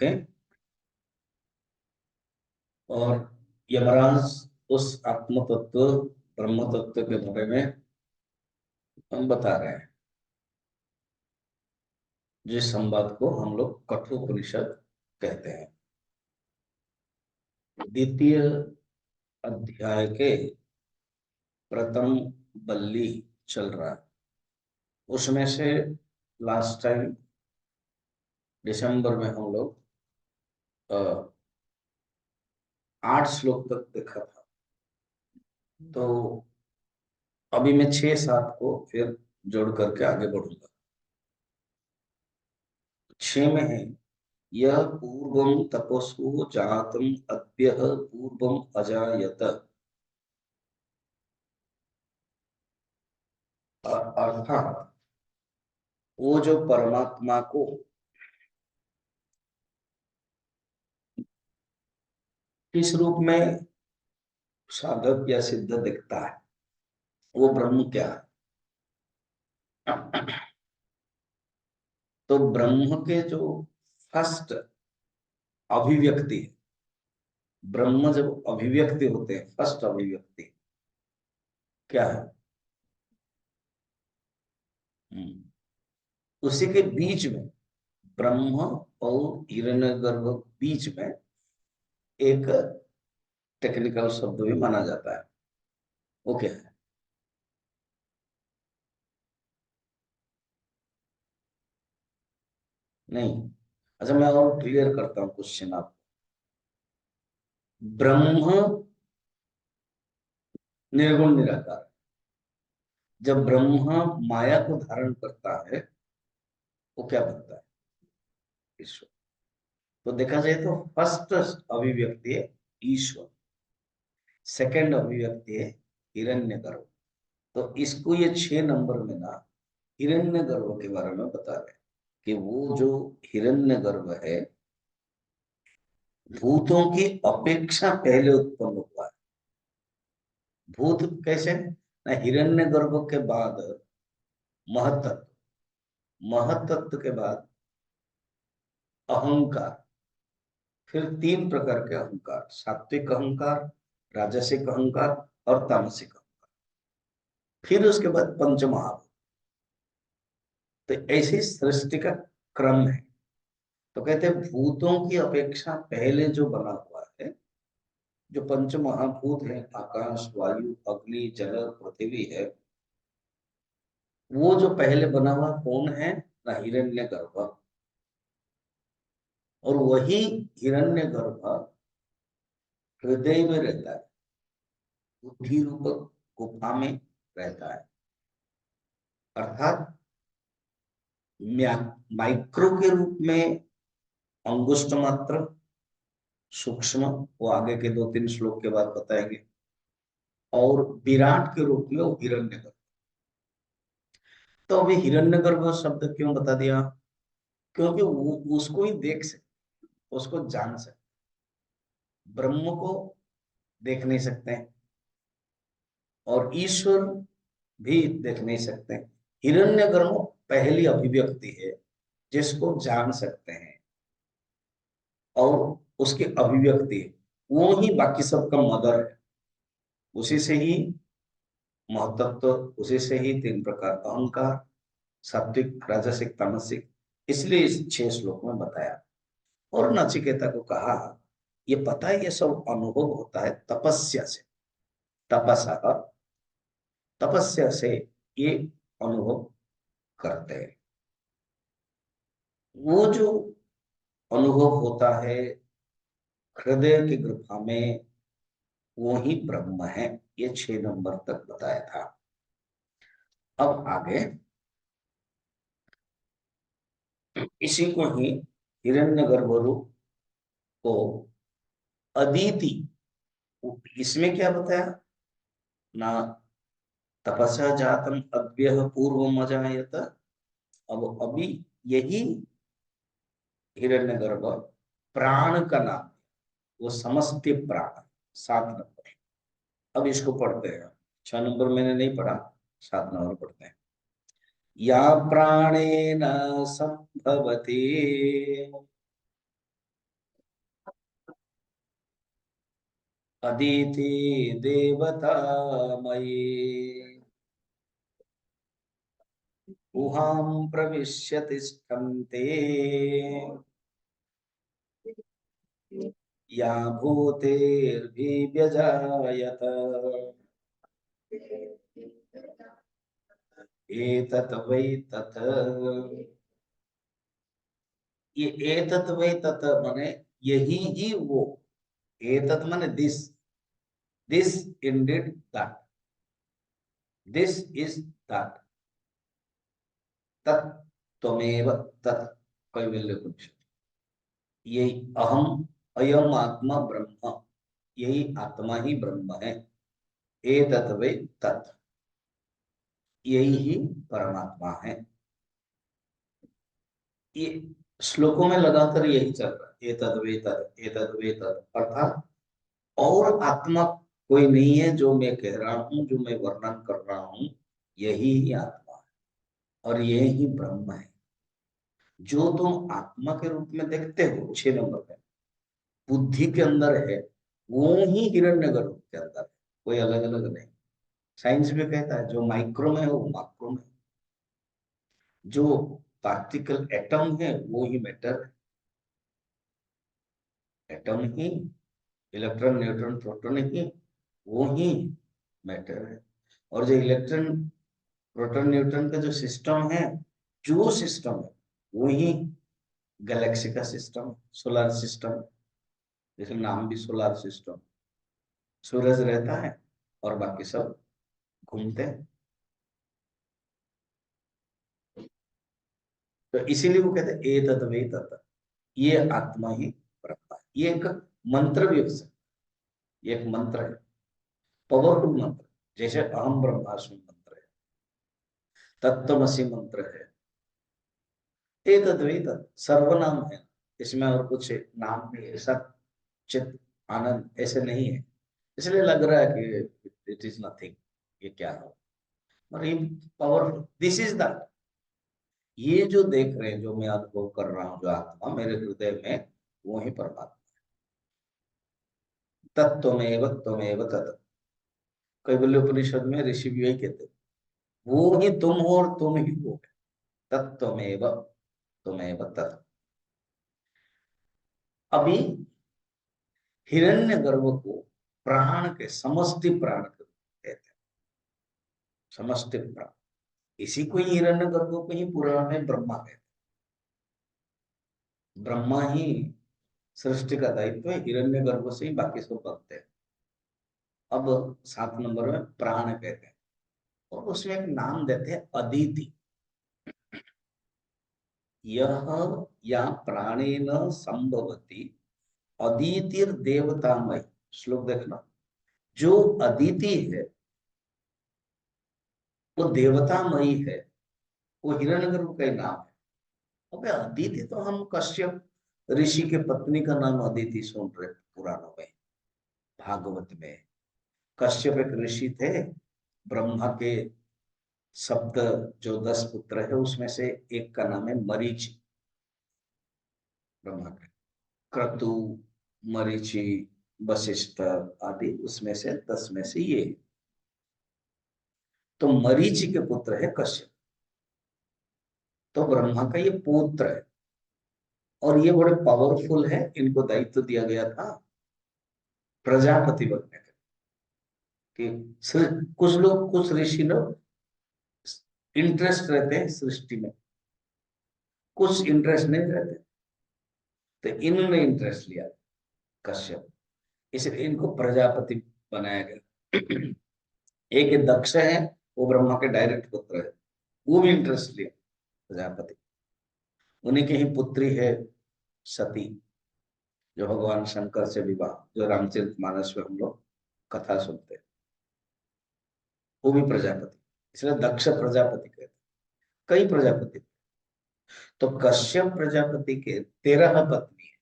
रखें और यमराज उस आत्म तत्व ब्रह्म तत्व के बारे में हम बता रहे हैं, जिस संवाद को हम लोग कठोपनिषद कहते हैं। द्वितीय अध्याय के प्रथम बल्ली चल रहा है। उसमें से लास्ट टाइम दिसंबर में हम लोग 8 श्लोक तक देखा था। तो अभी मैं 6-7 को फिर जोड़ करके आगे बढ़ूंगा। 6 में है, यह पूर्वम तपस्सु जातम अद्यः पूर्वम अजायत। अर्थात वो जो परमात्मा को किस रूप में साधक या सिद्ध दिखता है, वो ब्रह्म क्या है। तो ब्रह्म के जो फर्स्ट अभिव्यक्ति, ब्रह्म जब अभिव्यक्ति होते हैं, फर्स्ट अभिव्यक्ति क्या है? उसी के बीच में ब्रह्म और हिरण्यगर्भ बीच में एक टेक्निकल शब्द भी माना जाता है। वो क्या है? नहीं, अच्छा मैं और क्लियर करता हूँ क्वेश्चन आपको। ब्रह्म निर्गुण निराकार, जब ब्रह्म माया को धारण करता है वो क्या बनता है? ईश्वर। तो देखा जाए तो फर्स्ट अभिव्यक्ति है ईश्वर, सेकंड अभिव्यक्ति है हिरण्यगर्भ। तो इसको ये 6 नंबर में ना हिरण्यगर्भ के बारे में बता रहे हैं कि वो जो हिरण्यगर्भ है भूतों की अपेक्षा पहले उत्पन्न हुआ है। भूत कैसे ना, हिरण्यगर्भ के बाद महतत्व, महतत्व के बाद अहंकार, फिर 3 प्रकार के अहंकार, सात्विक अहंकार, राजसिक अहंकार और तामसिक अहंकार, फिर उसके बाद पंचमहाभूत। तो ऐसी सृष्टि का क्रम है। तो कहते हैं भूतों की अपेक्षा पहले जो बना हुआ है, जो पंच महाभूत है, आकाश, वायु, अग्नि, जल, पृथ्वी है, वो जो पहले बना हुआ कौन है ना, हिरण्यगर्भ। और वही हिरण्यगर्भ हृदय में रहता है, बुद्धि रूप गुफा में रहता है। अर्थात माइक्रो के रूप में अंगुष्ठ मात्र, सूक्ष्म वो आगे के 2-3 श्लोक के बाद बताएंगे, और विराट के रूप में वो हिरण्यगर्भ। तो अभी हिरण्यगर्भ शब्द क्यों बता दिया? क्योंकि वो उसको ही देख सकते, उसको जान सकते, ब्रह्म को देख नहीं सकते हैं और ईश्वर भी देख नहीं सकते हैं। हिरण्यगर्भ पहली अभिव्यक्ति है जिसको जान सकते हैं और उसकी अभिव्यक्ति है, वो ही बाकी सबका मदर है। उसी से ही महतत्व, उसी से ही 3 प्रकार अहंकार, सात्विक, राजसिक, तामसिक, इसलिए इस 6 श्लोक में बताया। और नचिकेता को कहा ये पता है, ये सब अनुभव होता है तपस्या से, तपसा, तपस्या से ये अनुभव करते हैं। वो जो अनुभव होता है हृदय की गुफा में, वो ही ब्रह्म है। ये 6 नंबर तक बताया था। अब आगे इसी को ही हिरण्यगर्भ रूप को अदिति, इसमें क्या बताया ना, तपस्या जातम अव्यय पूर्व अजायत। अब अभी यही हिरण्यगर्भ प्राण का नाम, वो समष्टि प्राण, 7 नंबर। अब इसको पढ़ते हैं। 6 नंबर मैंने नहीं पढ़ा, 7 नंबर पढ़ते हैं। या प्राणेन संभवति अदिति देवता मयि गुहां प्रविश्य तिष्ठन्ते या भूतेर्भिव्यजायत एतत् वै तत्। ये एतत् वै तत् माने यही ही वो। एतत् माने this Indeed that, this is that. तत् त्वमेव तत् कैवल्य उपनिषद। यही अहम अयम आत्मा ब्रह्म, यही आत्मा ही ब्रह्म है। एतत् वै तत्, यही ही परमात्मा है। ये श्लोकों में लगातार यही चल रहा है, एतद् वे तत्, एतद् वे तत्। अर्थात और आत्मा कोई नहीं है जो मैं कह रहा हूं, जो मैं वर्णन कर रहा हूं, यही ही आत्मा है और यही ही ब्रह्म है। जो तुम आत्मा के रूप में देखते हो 6 नंबर में, बुद्धि के अंदर है, वो ही हिरण्यगर्भ के अंदर है, कोई अलग अलग नहीं। साइंस भी कहता है जो माइक्रो में है वो मैक्रो में है। जो पार्टिकल एटम है वो ही मैटर है। एटम ही, इलेक्ट्रॉन न्यूट्रॉन प्रोटॉन ही, वो ही मैटर है। और जो इलेक्ट्रॉन प्रोटॉन न्यूट्रॉन का जो सिस्टम है, जो सिस्टम है, वो ही गैलेक्सी का सिस्टम, सोलर सिस्टम। जैसे नाम भी सोलर सिस्टम, सूरज रहता है और बाकी सब घूमते हैं। तो इसीलिए वो कहते हैं एतत् वे तत्, ये आत्मा ही ब्रह्म है। ये एक मंत्र भी हो सकता है, ये एक मंत्र है, पावरफुल मंत्र। जैसे अहम ब्रह्मास्मि मंत्र है, तत्त्वमसि मंत्र है, एतद् वे तत् सर्वनाम है। इसमें और कुछ नाम नहीं है, सब चित आनंद ऐसे नहीं है। इसलिए लग रहा है कि इट इज नथिंग, ये क्या है। और ये पावरफुल, दिस इज द, ये जो देख रहे हैं, जो मैं अनुभव कर रहा हूँ, जो आत्मा मेरे हृदय में, वो ही परमात्मा। तत्त्वमेव त्वमेव तत्। कैवल्य उपनिषद में ऋषि भी यही कहते हैं, वो ही तुम हो और तुम ही वो है। तत्त्वमेव त्वमेव तत्। अभी हिरण्यगर्भ को प्राण के, समष्टि प्राण के रूप में कहते हैं, समष्टि प्राण। इसी को ही हिरण्यगर्भ को ही पुराण में ब्रह्मा कहते हैं। ब्रह्मा ही सृष्टि का दायित्व है, हिरण्यगर्भ से ही बाकी सब बनते हैं। अब 7 नंबर में प्राण कहते हैं और उसमें एक नाम देते हैं अदिति। यह या प्राणेन संभवती अदितिर देवतामय। श्लोक देखना, जो अदिति है वो देवतामयी है, वो हिरण्यगर्भ का ही नाम है। अबे अदिति तो हम कश्यप ऋषि के पत्नी का नाम अदिति सुन रहे पुराणों में, भागवत में। कश्यप एक ऋषि थे, ब्रह्मा के सप्त जो 10 पुत्र है उसमें से एक का नाम है मरीचि। ब्रह्मा का क्रतु, मरीचि, वशिष्ठ आदि, उसमें से 10 में से ये। तो मरीचि के पुत्र है कश्यप, तो ब्रह्मा का ये पुत्र है। और ये बड़े पावरफुल है, इनको दायित्व दिया गया था प्रजापति बनने का। कि कुछ लोग, कुछ ऋषि लोग इंटरेस्ट रहते हैं सृष्टि में, कुछ इंटरेस्ट नहीं रहते। तो इन्होंने इंटरेस्ट लिया, कश्यप, इसलिए इनको प्रजापति बनाया गया। एक दक्ष है, वो ब्रह्मा के डायरेक्ट पुत्र है, वो भी इंटरेस्ट लिया प्रजापति। उन्हीं की ही पुत्री है सती, जो भगवान शंकर से विवाह, जो रामचरितमानस में हम लोग कथा सुनते हैं, वो भी प्रजापति, इसलिए दक्ष प्रजापति कहते हैं। कई प्रजापति, तो कश्यप प्रजापति के 13 पत्नी है।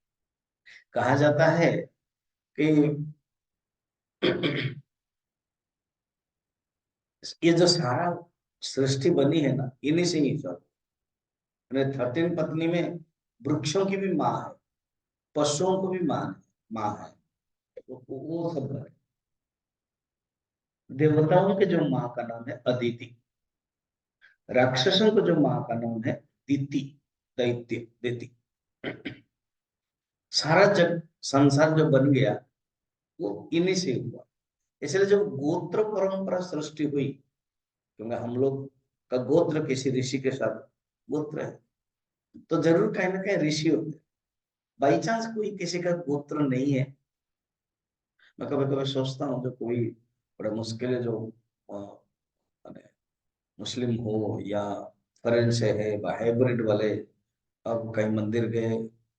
कहा जाता है कि ये जो सारा सृष्टि बनी है ना, इन्हीं से ही सब। 13 पत्नी में वृक्षों की भी माँ है, पशुओं को भी माँ है, माँ है। वो सब बने। देवताओं के जो माँ का नाम है अदिति, राक्षसों को जो माँ का नाम है दिति, दैत्य, दिति। सारा जग संसार जो बन गया वो इन्हीं से हुआ। इसलिए जब गोत्र परंपरा सृष्टि हुई, क्योंकि हम लोग का गोत्र किसी ऋषि के साथ गोत्र है, तो जरूर कहीं ना कहीं ऋषि होते हैं। बाई चांस कोई किसी का गोत्र नहीं है, मैं कभी कभी सोचता हूँ जो कोई बड़ा मुश्किल है, जो अ, माने मुस्लिम हो या फॉरेन से है, हाइब्रिड वाले, अब कहीं मंदिर गए,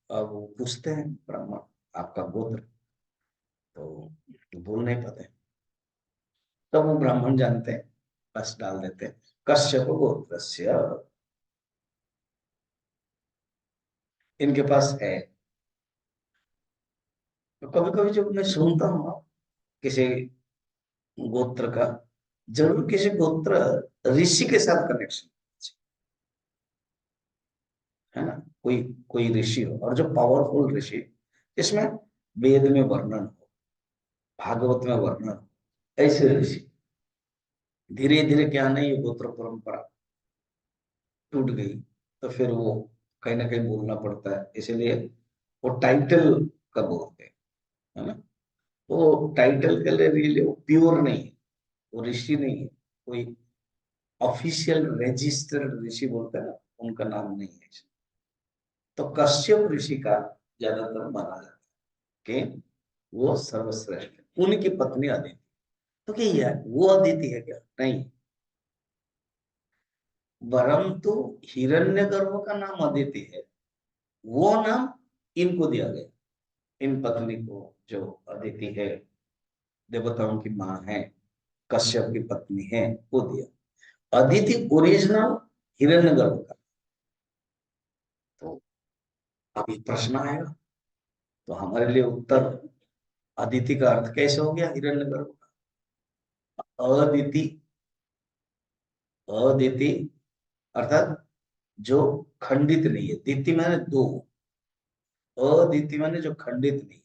अब वो पूछते हैं ब्राह्मण आपका गोत्र, तो बोल नहीं पाते, तब वो ब्राह्मण जानते हैं, बस डाल देते हैं कश्यप गोत्रस्य, इनके पास है। तो कभी कभी जब मैं सुनता हूँ ना किसी गोत्र का, जरूर किसी गोत्र ऋषि के साथ कनेक्शन है ना, कोई कोई ऋषि हो, और जो पावरफुल ऋषि, इसमें वेद में वर्णन हो, भागवत में वर्णन हो, ऐसे ऋषि। धीरे धीरे क्या नहीं, ये गोत्र परंपरा टूट गई, तो फिर वो कहीं ना कहीं बोलना पड़ता है, इसीलिए वो टाइटल का बोलते हैं, है ना। वो टाइटल के लिए रियली वो प्योर नहीं है, वो ऋषि नहीं है, कोई ऑफिशियल रजिस्टर्ड ऋषि बोलते हैं ना, उनका नाम नहीं है। तो कश्यप ऋषि का ज्यादातर माना जाता है कि वो सर्वश्रेष्ठ है, उनकी पत्नी अदिति। तो क्या है, वो अदिति है क्या? नहीं, वरम तो हिरण्यगर्भ का नाम अदिति है, वो नाम इनको दिया गया, इन पत्नी को जो अदिति है, देवताओं की माँ है, कश्यप की पत्नी है, वो दिया। अदिति ओरिजिनल हिरण्यगर्भ का। तो अभी प्रश्न आएगा, तो हमारे लिए उत्तर, अदिति का अर्थ कैसे हो गया हिरण्यगर्भ का? अदिति, अदिति अर्थात जो खंडित नहीं है, दिति माने दो, अदिति माने जो खंडित नहीं,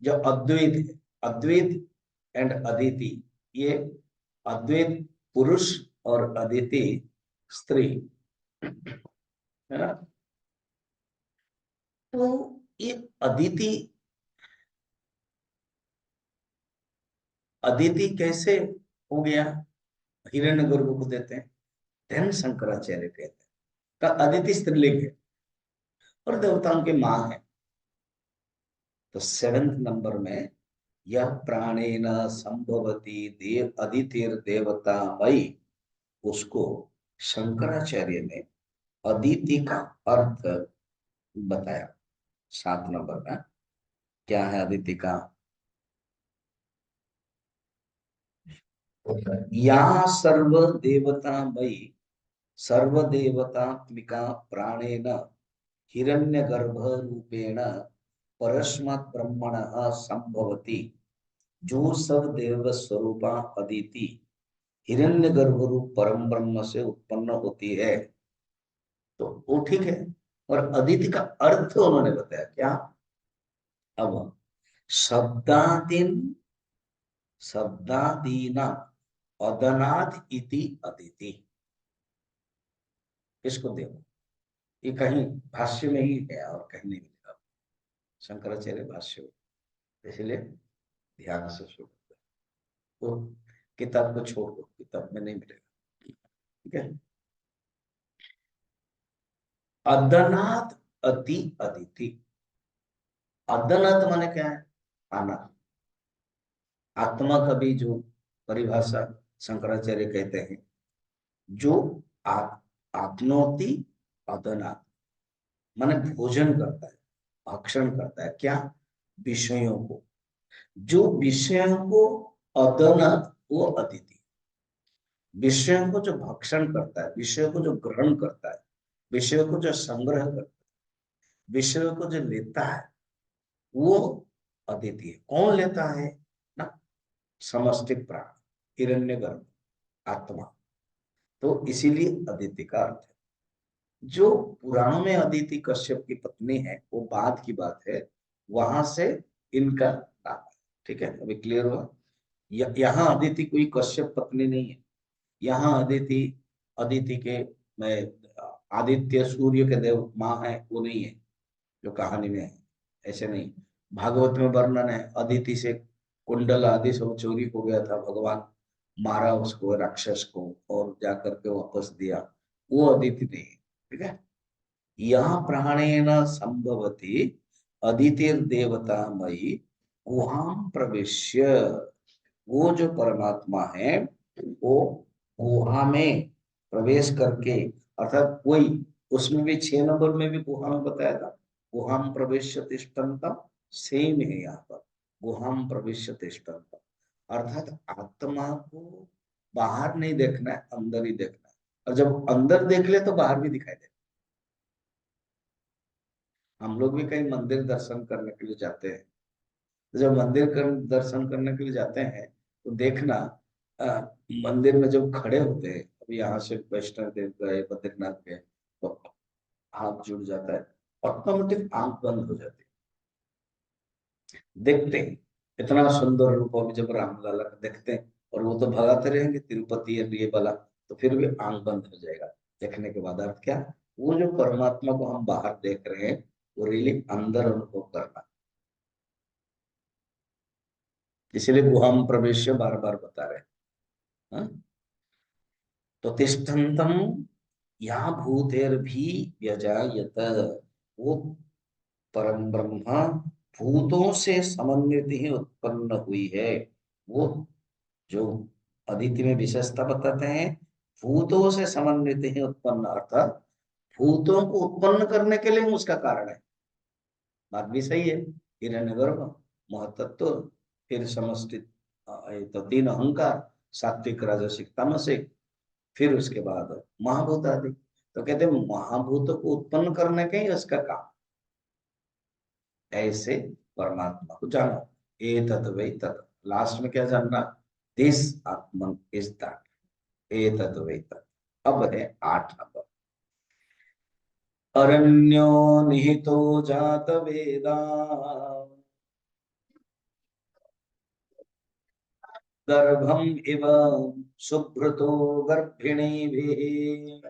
जो अद्वैत है, अद्वैत एंड अदिति, ये अद्वैत पुरुष और अदिति स्त्री, है ना। तो ये अदिति, अदिति कैसे हो गया, हिरण्यगर्भ को देते हैं, धन शंकराचार्य कहते हैं का अदिति स्त्रीलिंग है और देवताओं की मां है। तो सेवेंथ नंबर में यह प्राणेन संभवती देव अदितिर देवता मई, उसको शंकराचार्य ने अदिति का अर्थ बताया। 7 नंबर में क्या है अदिति का? या सर्व देवता मई सर्वदेवतात्मिका प्राणेन हिरण्यगर्भ रूपेण परस्मात् ब्रह्मणः संभवति, जो सब देव स्वरूपा अदिति हिरण्यगर्भ रूप परम ब्रह्म से उत्पन्न होती है। तो वो ठीक है, और अदिति का अर्थ उन्होंने बताया क्या? अब शब्दादीन, शब्दादीना अदनाद इति अदिति, इसको देखो, ये कहीं भाष्य में ही है और कहीं नहीं मिलेगा, शंकराचार्य भाष्य में, इसलिए ध्यान से सुनो। तो किताब को छोड़ दो, किताब में नहीं मिलेगा, ठीक है। अदनात अति अदिति, अदनात माने क्या है? आना, आत्मा का भी जो परिभाषा शंकराचार्य कहते हैं, जो आत्मोति अदनात माने भोजन करता है, भक्षण करता है, क्या? विषयों को, जो विषयों को अदनात, वो अदिति, विषयों को जो भक्षण करता है, विषयों को जो ग्रहण करता है, विषयों को जो संग्रह करता है, विषयों को जो लेता है, वो अदिति है। कौन लेता है ना? समष्टि प्राण, हिरण्यगर्भ, आत्मा। तो इसीलिए अदिति का अर्थ है। जो पुराणों में अदिति कश्यप की पत्नी है वो बाद की बात है, वहां से इनका नाम है। ठीक है, अभी क्लियर हुआ। यहाँ अदिति कोई कश्यप पत्नी नहीं है। यहाँ अदिति, अदिति के मैं आदित्य सूर्य के देव माँ है, वो नहीं है जो कहानी में है, ऐसे नहीं। भागवत में वर्णन है, अदिति से कुंडल आदि सब चोरी हो गया था, भगवान मारा उसको, राक्षस को, और जाकर के वापस दिया, वो अदिति नहीं है। ठीक है, यहाँ प्राणेन संभवती अदितिर्देवता मयि गुहाम प्रवेश्य। वो जो परमात्मा है, वो गुहा में प्रवेश करके, अर्थात कोई, उसमें भी 6 नंबर में भी गुहा में बताया था, गुहाम प्रवेश तिष्ठन्त, सेम है यहाँ पर, गुहाम प्रवेश तिष्ठन्त, अर्थात आत्मा को बाहर नहीं देखना है, अंदर ही देखना है। और जब अंदर देख ले तो बाहर भी दिखाई दे। हम लोग भी कहीं मंदिर दर्शन करने के लिए जाते हैं, तो जब दर्शन करने के लिए जाते हैं तो देखना, अ, मंदिर में जब खड़े होते हैं, अभी यहाँ से वैष्णो देवी गए, बद्रीनाथ गए, तो हाथ जुड़ जाता है, ऑटोमेटिक आंख बंद हो जाती है, देखते हैं इतना सुंदर रूप। अभी जब रामलला का देखते हैं, और वो तो भगाते रहेंगे तिरुपति है ये वाला, तो फिर भी आंख बंद हो जाएगा। देखने के बाद अर्थ क्या, वो जो परमात्मा को हम बाहर देख रहे हैं, वो रियली अंदर अनुभव करना। इसलिए गुहाम प्रवेश बार बार बता रहे हैं। हाँ? तो तिष्ठन्तम यहाँ भूतेर भी व्यजायत, वो परम ब्रह्मा भूतों से समन्वित ही उत्पन्न हुई है। वो जो अदिति में विशेषता बताते हैं, भूतों से समन्वित ही उत्पन्न, अर्थात भूतों को उत्पन्न करने के लिए उसका कारण है। बात भी सही है, हिरण्यगर्भ, महतत्व, फिर समष्टि, ये तो 3 अहंकार, सात्विक राजसिक तामसिक, फिर उसके बाद महाभूत आदि। तो कहते हैं महाभूत को उत्पन्न करने का ही उसका काम। ऐसे परमात्मा को जानो, ए तत् वै तत्, लास्ट में क्या जानना, दिस आत्मन इज दैट, ए तत् वै तत्। अब है 8 नंबर, अरण्यो निहितो जात वेदा, गर्भम इव सुभृतो गर्भिणी भी,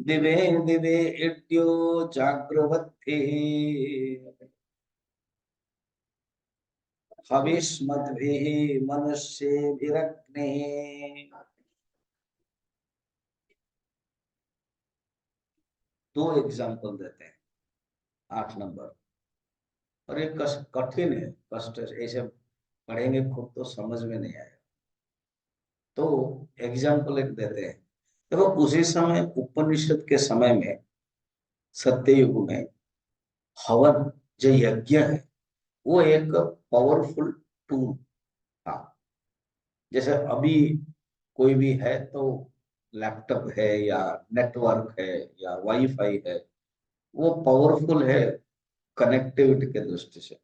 दिवे दिवे इड्यो जाग्रवत्ति, हविष्मद्भिः मनुष्येभिरग्ने। 2 एग्जाम्पल देते हैं, 8 नंबर। और ये कठिन है, कष्ट, ऐसे पढ़ेंगे खुद तो समझ में नहीं आएगा। तो एग्जाम्पल एक देते हैं। देखो, उसी समय उपनिषद के समय में, सत्ययुग में, हवन जो यज्ञ है, वो एक पावरफुल टूल था। जैसे अभी कोई भी है तो लैपटॉप है या नेटवर्क है या वाईफाई है, वो पावरफुल है कनेक्टिविटी के दृष्टि से।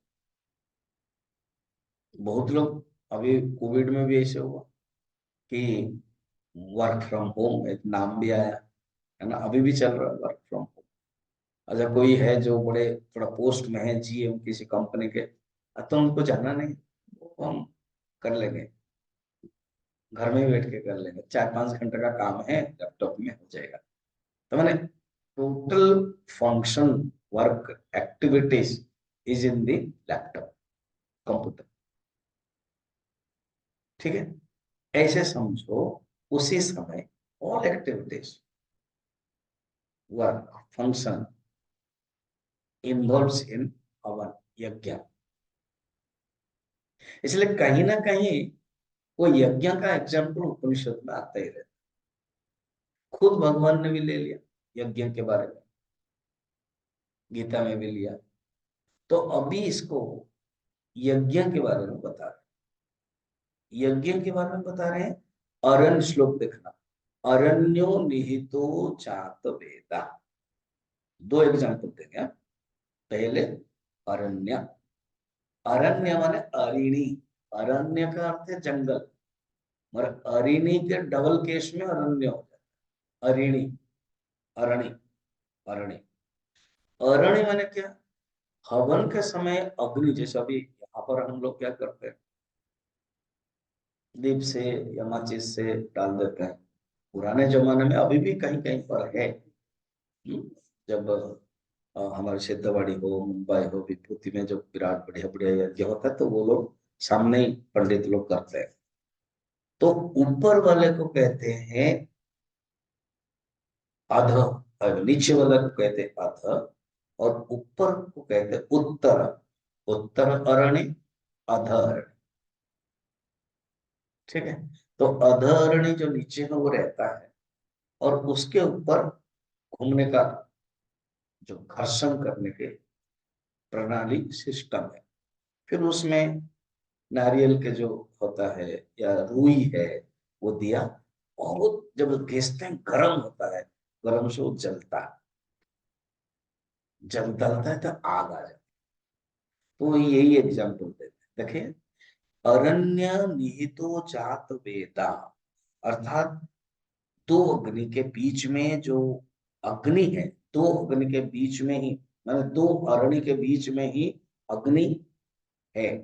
बहुत लोग, अभी कोविड में भी ऐसे हुआ कि वर्क फ्रॉम होम एक नाम भी आया, है ना, अभी भी चल रहा है वर्क फ्रॉम होम। अच्छा, कोई है जो बड़े थोड़ा पोस्ट में है, जीएम किसी कंपनी के, तो उनको जाना नहीं, वो हम कर लेंगे, घर में ही बैठ के कर लेंगे, 4-5 घंटे का काम है, लैपटॉप में हो जाएगा। तो मैंने total function, work activities is in the laptop, computer. ठीक है, ऐसे समझो, उसी समय all activities, work function involves in our यज्ञ। इसलिए कहीं ना कहीं वो यज्ञ का एग्जाम्पल उपनिषद में आता ही रहता, खुद भगवान ने भी ले लिया यज्ञ के बारे में, गीता में भी लिया। तो अभी इसको यज्ञ के बारे में बता रहे, यज्ञ के बारे में बता रहे हैं। अरण्य, श्लोक देखना, अरण्यो निहितो जात वेदा। 2 एग्जाम्पल देंगे हाँ? पहले अरण्य, अरण्य माने अरिणी, अरण्य का अर्थ है जंगल, मगर अरिणी के डबल केस में अरण्य हो जाता है, अरिणी, अरणी, अरणी। अरण्य माने क्या, हवन के समय अग्नि, जैसे अभी यहाँ पर हम लोग क्या करते हैं, दीप से या माचिस से डाल देते हैं। पुराने जमाने में अभी भी कहीं कहीं पर है। जब हमारे सिद्धवाड़ी हो, मुंबई हो, विभूति में जो विराट बढ़िया बढ़िया यज्ञ होता है, तो वो लोग सामने ही पंडित लोग करते हैं। तो ऊपर वाले को कहते हैं अध, और नीचे वाले को कहते हैं अध, और ऊपर को कहते हैं उत्तर। उत्तर अरण्य, अध अरण्य। ठीक है। तो अध अरण्य जो नीचे में वो रहता है, और उसके ऊपर घूमने का जो घर्षण करने के प्रणाली सिस्टम है। फिर उसमें नारियल के जो होता है या रुई है, वो दिया, और वो जब घिसते हैं गर्म होता है, गर्म से वो जलता है। जब जलता है तो आग आ जाती है। तो यही एग्जाम्पल देते हैं, देखिए, अरण्य निहितो जात वेदा, अर्थात दो अग्नि के बीच में जो अग्नि है, दो अग्नि के बीच में ही, मतलब दो अरण्य के बीच में ही अग्नि है।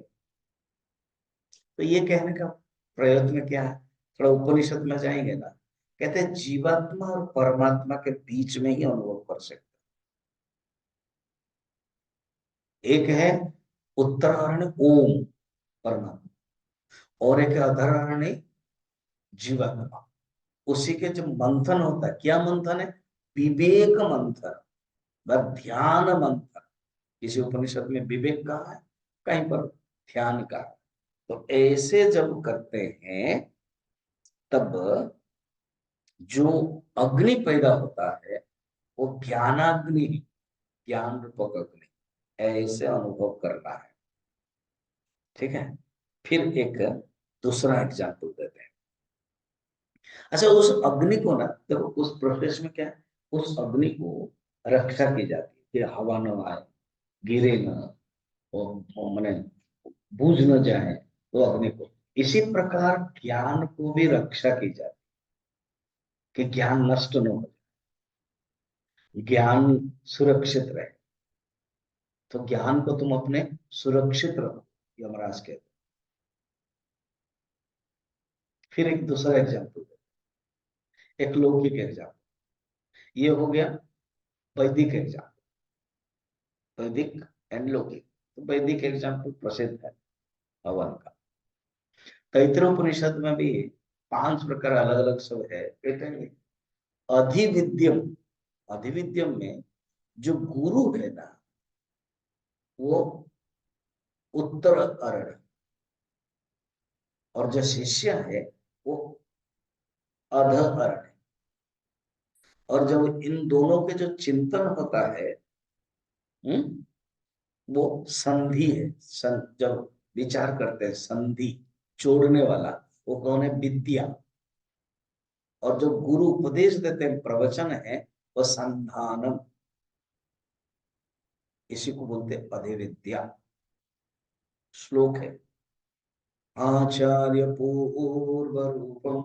तो ये कहने का प्रयत्न क्या है, थोड़ा उपनिषद में जाएंगे ना, कहते हैं जीवात्मा और परमात्मा के बीच में ही अनुभव कर सकते। एक है उत्तरायण ओम, परमात्मा, और एक है अधरायण जीवात्मा। उसी के जो मंथन होता है, क्या मंथन है, विवेक मंथन, ध्यान मंथन। किसी उपनिषद में विवेक कहा है, कहीं पर ध्यान का। तो ऐसे जब करते हैं, तब जो अग्नि पैदा होता है, वो ज्ञानाग्नि, ज्ञान रूपक अग्नि, ऐसे अनुभव करना है। ठीक है। फिर एक दूसरा एग्जाम्पल देते हैं। अच्छा, उस अग्नि को ना, देखो उस प्रोसेस में क्या है, उस अग्नि को रक्षा की जाती है कि हवा न आए, गिरे न, और मैंने बूझ न जाए वो अग्नि को। इसी प्रकार ज्ञान को भी रक्षा की जाती है कि ज्ञान नष्ट न हो जाए, ज्ञान सुरक्षित रहे। तो ज्ञान को तुम अपने सुरक्षित रखो, यमराज कहते हैं। फिर एक दूसरा एग्जाम्पल, एक लौकिक एग्जाम्पल, ये हो गया वैदिक एग्जाम्पल, वैदिक एंड लौकिक। तो वैदिक एग्जाम्पल प्रसिद्ध है हवन का। तैत्रोपनिषद में भी 5 प्रकार अलग अलग सब है, कहते हैं अधिविद्यम। अधिविद्यम में जो गुरु है ना, वो उत्तर अरण, और जो शिष्य है वो अध अरण। और जब इन दोनों के जो चिंतन होता है, वो संधि है। जब विचार करते हैं, संधि जोड़ने वाला, वो कौन है, विद्या। और जो गुरु उपदेश देते हैं, प्रवचन है, वो संधानम। इसी को बोलते हैं अधिविद्या। श्लोक है, आचार्य पूर्व रूपम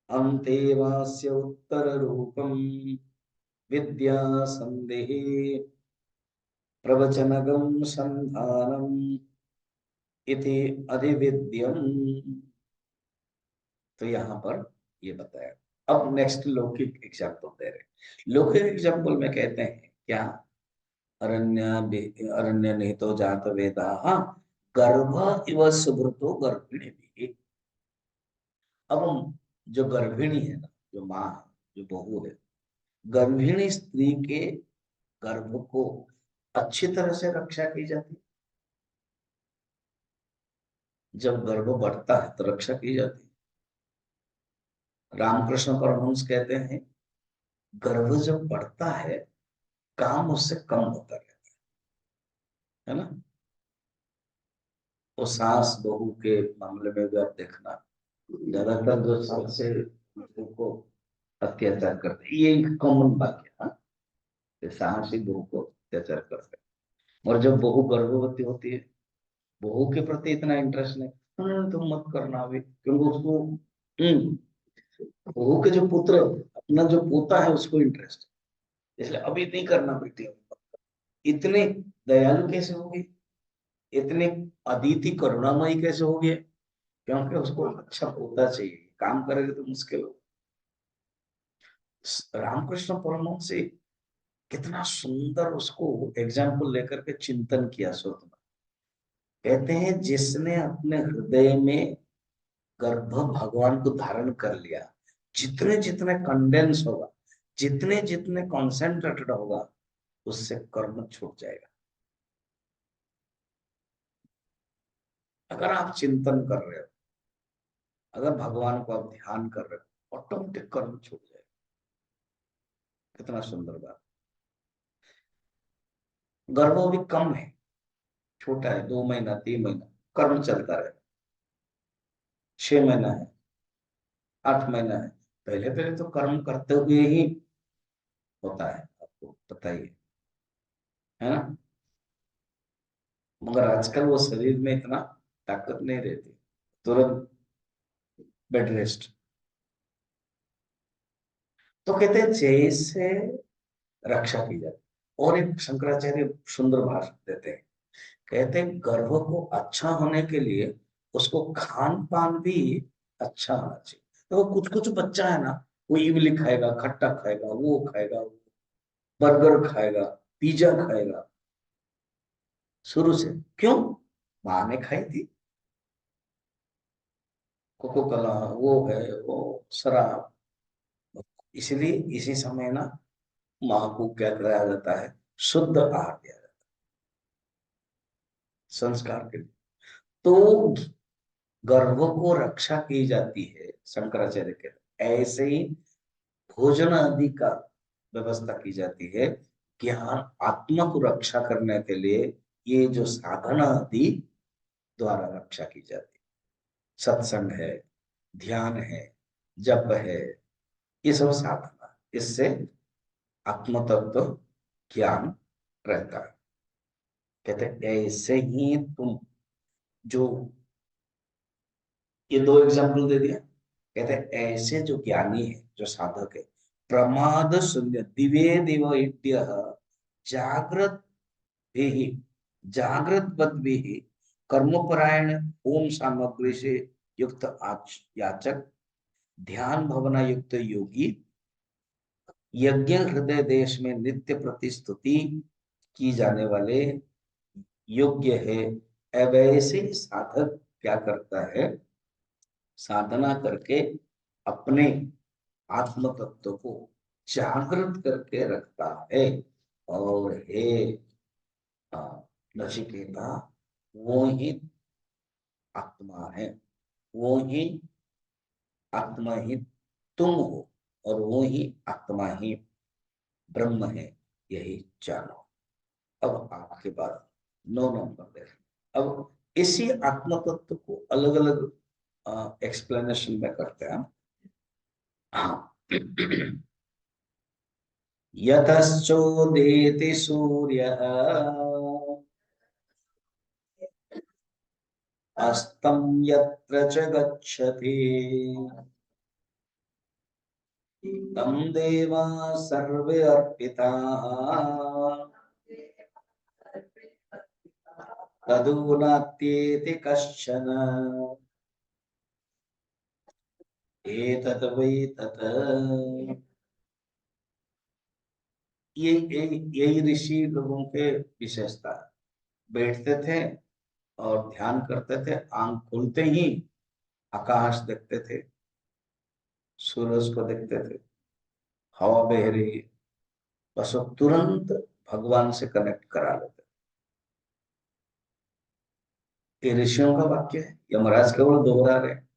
अंतेवास्य उत्तर रूपम विद्या संदेह प्रवचनगम संधानम इति अधिविद्यम। तो यहाँ पर ये बताया। अब नेक्स्ट लौकिक एग्जाम्पल दे रहे। लौकिक एग्जाम्पल में कहते हैं क्या, अरण्य अरण्य निहितो जात वेदा गर्भ इव सुभृतो गर्भिणी भी। अब जो गर्भिणी है ना, जो माँ है, जो बहू है, गर्भिणी स्त्री के गर्भ को अच्छी तरह से रक्षा की जाती है। जब गर्भ बढ़ता है तो रक्षा की जाती है। रामकृष्ण परमहंस कहते हैं, गर्भ जब बढ़ता है, काम उससे कम होता रहता है ना। तो सास बहू के मामले में भी आप देखना, ज्यादातर जो सास से बहू को अत्याचार करते हैं, ये एक कॉमन बात है, हाँ, कि सास ही बहू को अत्याचार करते हैं। और जब बहू गर्भवती होती है, बहू के प्रति इतना इंटरेस्ट नहीं, तुम मत करना अभी, क्योंकि उसको बहू के जो पुत्र, अपना जो पोता है, उसको इंटरेस्ट है, इसलिए अभी नहीं करना बेटी। इतने दयालु कैसे हो गए, इतने अदिति करुणामयी कैसे हो गए? क्योंकि उसको अच्छा पोता चाहिए, काम करेगा तो मुश्किल हो। रामकृष्ण परमहंस से कितना सुंदर उसको एग्जाम्पल लेकर के चिंतन किया सुरत। कहते हैं जिसने अपने हृदय में गर्भ भगवान को धारण कर लिया, जितने जितने कंडेंस होगा, जितने जितने कॉन्सेंट्रेटेड होगा, उससे कर्म छूट जाएगा। अगर आप चिंतन कर रहे हो, अगर भगवान को आप ध्यान कर रहे हो, ऑटोमेटिक कर्म छूट जाएगा। कितना सुंदर बात। गर्भ भी कम है, छोटा है, 2 महीना 3 महीना, कर्म चलता रहे। 6 महीना है, 8 महीना है, पहले पहले तो कर्म करते हुए ही होता है, आपको पता ही है ना। मगर आजकल वो शरीर में इतना ताकत नहीं रहती, तुरंत बेड रेस्ट। तो कहते हैं जैसे रक्षा की जाती। और एक शंकराचार्य सुंदर भाषण देते हैं, कहते हैं गर्भ को अच्छा होने के लिए उसको खान पान भी अच्छा होना चाहिए। तो कुछ कुछ बच्चा है ना, वो इमली खाएगा, खट्टा खाएगा, वो खाएगा, बर्गर खाएगा, पिज्जा खाएगा, शुरू से। क्यों? माँ ने खाई थी, कोको कोला, वो है वो शराब। इसलिए इसी समय ना माँ को क्या कराया जाता है, शुद्ध आहार दिया जाता है संस्कार के लिए। तो गर्भ को रक्षा की जाती है शंकराचार्य के, ऐसे ही भोजन आदि का व्यवस्था की जाती है, ज्ञान आत्मा को रक्षा करने के लिए ये जो साधना आदि द्वारा रक्षा की जाती है। सत्संग है, ध्यान है, जप है, ये सब साधना, इससे आत्म तत्व ज्ञान रहता है। कहते हैं ऐसे ही तुम जो, ये 2 एग्जाम्पल दे दिया। कहते हैं ऐसे जो ज्ञानी है, जो साधक है, प्रमाद शून्य दिवे दिव इत्य जागृत भी, जागृत बद भी, कर्मपरायण ओम सामग्री से युक्त याचक, ध्यान भवना युक्त योगी, यज्ञ हृदय देश में नित्य प्रतिस्तुति की जाने वाले योग्य है। अब ऐसे ही साधक क्या करता है, साधना करके अपने आत्म तत्व को जागृत करके रखता है। और हे नचिकेता, वो ही आत्मा है, वो ही आत्मा ही तुम हो, और वो ही आत्मा ही ब्रह्म है, यही जानो। अब आपके बाद 9 नंबर देख। अब इसी आत्म तत्व को अलग अलग एक्सप्लेनेशन में करते हैं। हाँ। यतश्चोदेति सूर्यः अस्तं यत्र च गच्छति तं देवा सर्वे अर्पिताः तदु नात्येति कश्चन एतत् वै तत्। यही ऋषि लोगों के विशेषता है। बैठते थे और ध्यान करते थे, आंख खुलते ही आकाश देखते थे, सूरज को देखते थे, हवा बह रही है, बस वो तुरंत भगवान से कनेक्ट करा लेते। ये ऋषियों का वाक्य है, यमराज केवल दोहरा रहे हैं।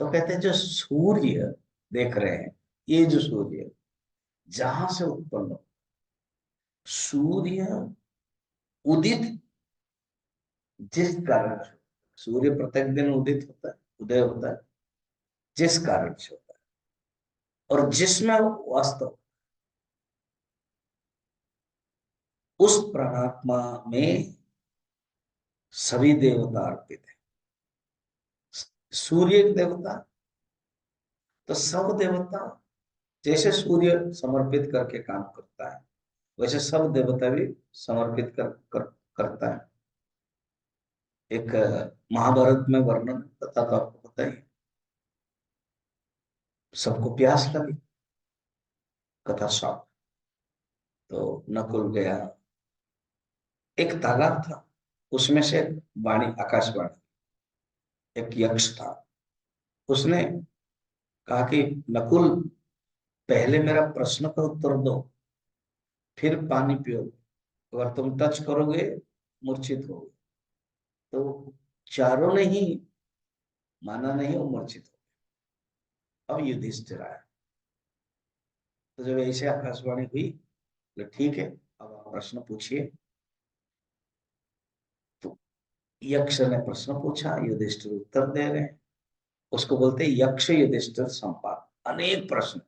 तो कहते हैं जो सूर्य देख रहे हैं, ये जो सूर्य जहां से उत्पन्न हो, सूर्य उदित जिस कारण से, सूर्य प्रत्येक दिन उदित होता है, उदय होता है, जिस कारण से होता है, और जिसमें वास्तव उस परमात्मा में सभी देवता अर्पित है। सूर्य एक देवता, तो सब देवता जैसे सूर्य समर्पित करके काम करता है, वैसे सब देवता भी समर्पित करता है। एक महाभारत में वर्णन कथा तो आपको पता ही है। सबको प्यास लगी, कथा शॉप, तो नकुल गया। एक तालाब था, उसमें से वाणी, आकाशवाणी, एक यक्ष था। उसने कहा कि नकुल, पहले मेरा प्रश्न का उत्तर दो, फिर पानी पियो। अगर तुम टच करोगे मूर्छित होगे। तो चारों ने ही माना नहीं, वो मूर्छित हो। अब युधिष्ठिर आया। तो जब ऐसे आकाशवाणी हुई, तो ठीक है, अब आप प्रश्न पूछिए। तो यक्ष ने प्रश्न पूछा, युधिष्ठिर उत्तर दे रहे हैं। उसको बोलते हैं यक्ष युधिष्ठिर संवाद। अनेक प्रश्न,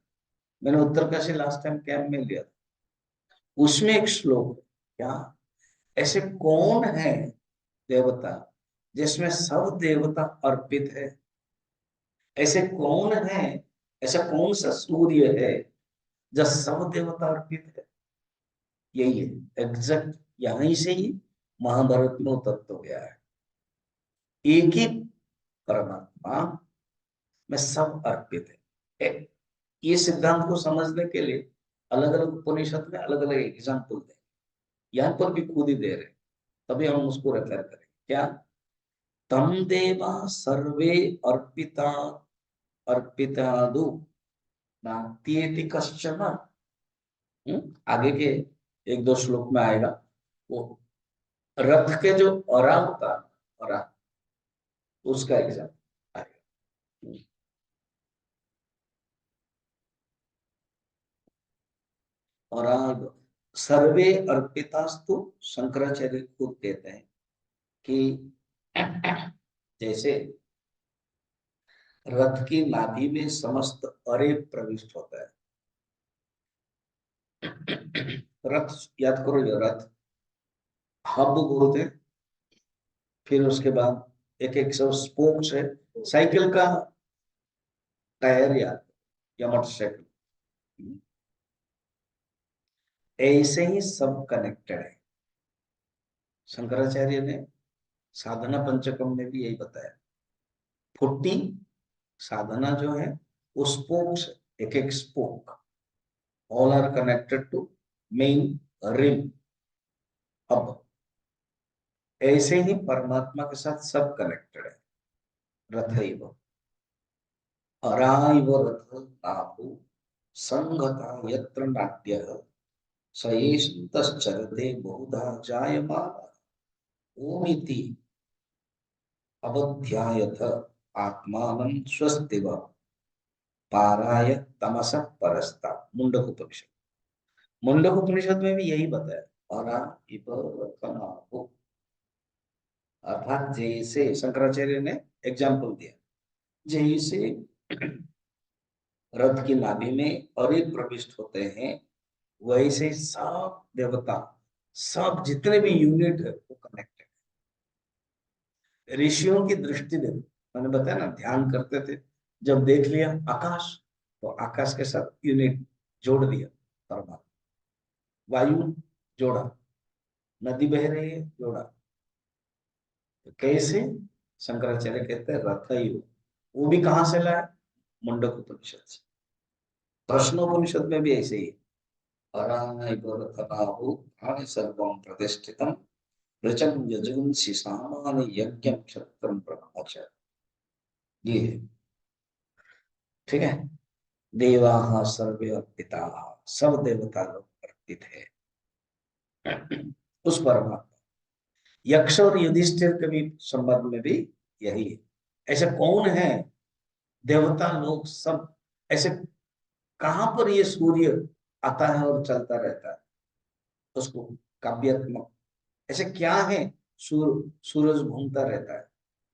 मैंने उत्तर कैसे लास्ट टाइम कैंप में लिया था। उसमें एक श्लोक है, क्या, ऐसे कौन है देवता जिसमें सब देवता अर्पित है? ऐसे कौन है, ऐसा कौन सा सूर्य है जब सब देवता अर्पित है? यही है एग्जैक्ट, यहीं से ही महाभारत में उतर तो गया है। एक ही परमात्मा में सब अर्पित है। ये सिद्धांत को समझने के लिए अलग अलग उपनिषद में अलग अलग एग्जाम्पल दें, यहाँ पर भी खुद ही दे रहे, तभी हम उसको रेफर करें। क्या, तम देवा सर्वे अर्पिता अर्पितादु नात्येति कश्चन। आगे के एक दो श्लोक में आएगा। वो रथ के जो अरा होता है, अरा, उसका एग्जाम्पल आएगा। और सर्वे अर्पितास्तु, शंकराचार्य खुद कहते हैं कि जैसे रथ की नाभि में समस्त अरे प्रविष्ट होता है। रथ, याद करो, ये रथ हब बोलते हैं। फिर उसके बाद एक एक सब स्पोक्स है। साइकिल का टायर या मोटरसाइकिल, ऐसे ही सब कनेक्टेड है। शंकराचार्य ने साधना पंचकम में भी यही बताया। फुट्टी साधना जो है, वो स्पोक्स, एक एक spoke, all are connected to main rim. अब ऐसे ही परमात्मा के साथ सब कनेक्टेड है। रथैव अराइव रथ नाभु संगता यत्र नाट्यः सयेस्तश्चरते बहुधा जायमानः ओमिति अवध्यायथ आत्मानं स्वस्तिव पाराय तमसः परस्ता। मुंडक उपनिषद, मुंडक उपनिषद में भी यही बताया। अराइव रथ नाभु, अर्थात जैसे शंकराचार्य ने एग्जाम्पल दिया, जैसे रथ की नाभि में अरे प्रविष्ट होते हैं, वैसे सब देवता, सब जितने भी यूनिट है वो कनेक्टेड है। ऋषियों की दृष्टि देखो, मैंने बताया ना, ध्यान करते थे, जब देख लिया आकाश, तो आकाश के साथ यूनिट जोड़ दिया परमात्मा। वायु जोड़ा, नदी बह रही है, जोड़ा। तो कैसे, शंकराचार्य कहते हैं रथ ही हो। वो भी कहां से लाए? मुंडक उपनिषद से। प्रश्नोपनिषद में भी ऐसे ही, अरायवरतनाहु प्राणि सर्वं प्रतिष्ठितं ऋचं यजुंसि सामान्य यज्ञं क्षत्रं ब्रह्मच। ये है, ठीक है। देवाः सर्वे अर्पिताः, सब देवता लोग अर्पित है उस परमात्मा। यक्ष और युधिष्ठिर के भी संबंध में भी यही है। ऐसे कौन है देवता लोग सब, ऐसे कहां पर ये सूर्य आता है और चलता रहता है, उसको काव्यात्मक, ऐसे क्या है, सूरज घूमता रहता है,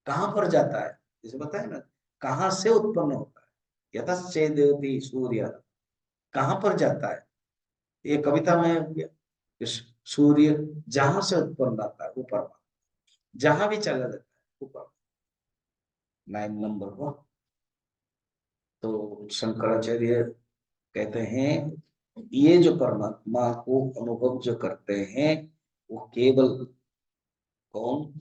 कहां पर जाता है, जैसे बताया ना, कहां से उत्पन्न होता है, यतश्चेदेति सूर्य, कहां पर जाता है। ये कविता में हो गया कि सूर्य जहां से उत्पन्न होता है ऊपर, जहां भी चला जाता है ऊपर। 9 नंबर को तो शंकराचार्य कहते हैं ये जो परमात्मा को अनुभव जो करते हैं वो केवल कौन,